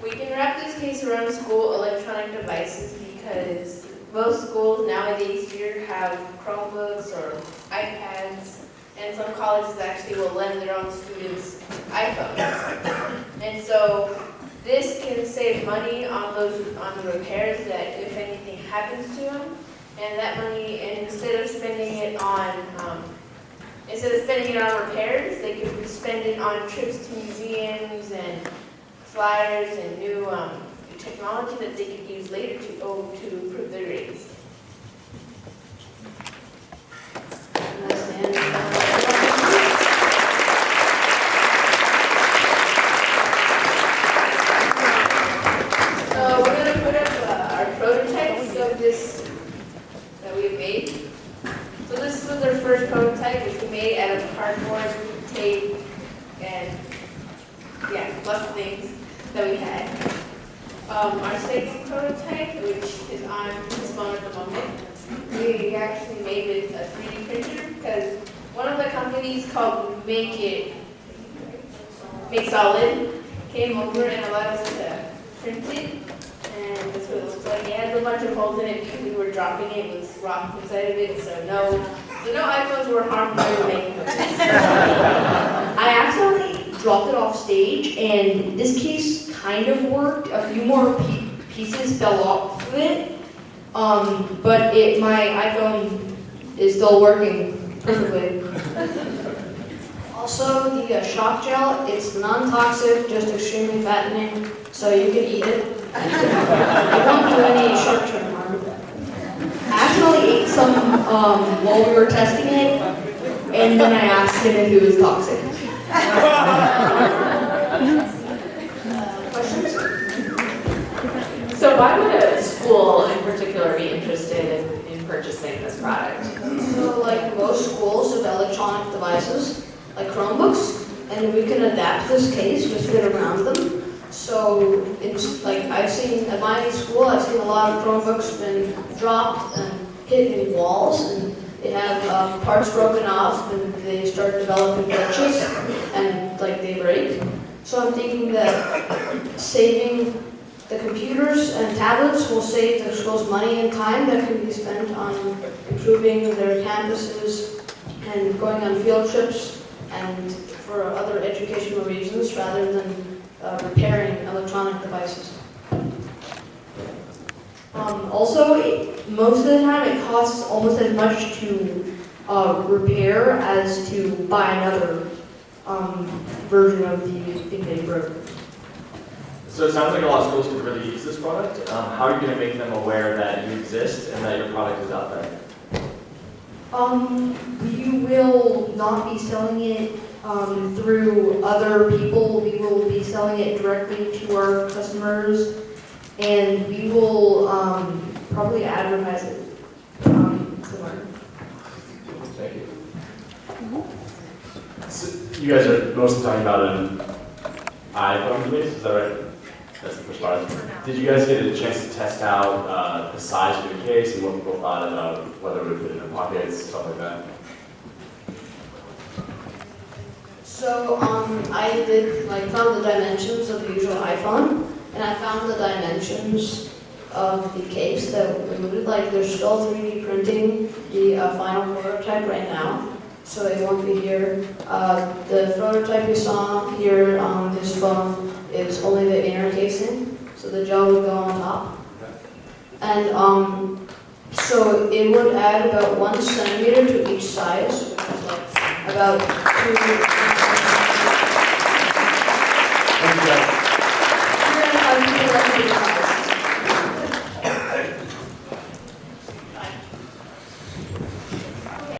We can wrap this case around school electronic devices because most schools nowadays here have Chromebooks or iPads, and some colleges actually will lend their own students iPhones. And so this can save money on the repairs that if anything happens to them, and that money, instead of spending it on repairs, they could spend it on trips to museums and flyers and new technology that they could use later to improve their grades. So we're going to put up our prototypes of this that we've made. So this was our first prototype, which we made out of cardboard, tape, and lots of things that we had. Our second prototype, which is on this phone at the moment, we actually made it a 3D printer because one of the companies called Make Solid came over and allowed us to print it, and that's what it looks like. It has a bunch of holes in it because we were dropping it with rocks inside of it, so no iPhones were harmed by making them. I accidentally dropped it off stage, and this case kind of worked. A few more pieces fell off of it, but my iPhone is still working perfectly. Also, the shock gel, it's non-toxic, just extremely fattening, so you can eat it. It won't do any short-term harm. I actually ate some while we were testing it, and then I asked him if it was toxic. Questions? So why would a school in particular be interested in purchasing this product? So, like most schools have electronic devices, like Chromebooks, and we can adapt this case to fit around them. So it's like I've seen at my school, I've seen a lot of Chromebooks been dropped and hit in walls, and they have parts broken off, and they start developing glitches, and like they break. So I'm thinking that saving the computers and tablets will save the schools money and time that can be spent on improving their campuses and going on field trips and for other educational reasons rather than repairing electronic devices. Also, most of the time it costs almost as much to repair as to buy another version of the thing they broke. So it sounds like a lot of schools could really use this product. How are you going to make them aware that you exist and that your product is out there? We will not be selling it through other people. We will be selling it directly to our customers, and we will probably advertise it somewhere. Thank you. So you guys are mostly talking about an iPhone device, is that right? That's the first part. Did you guys get a chance to test out the size of the case and what people thought about whether it would fit in their pockets, stuff like that? So I did found the dimensions of the usual iPhone, and I found the dimensions of the case that we would they're still 3D printing the final prototype right now, so it won't be here. The prototype you saw here on this phone is only the inner casing, so the gel would go on top. And so it would add about 1 centimeter to each size, which is about 2. Thank you guys.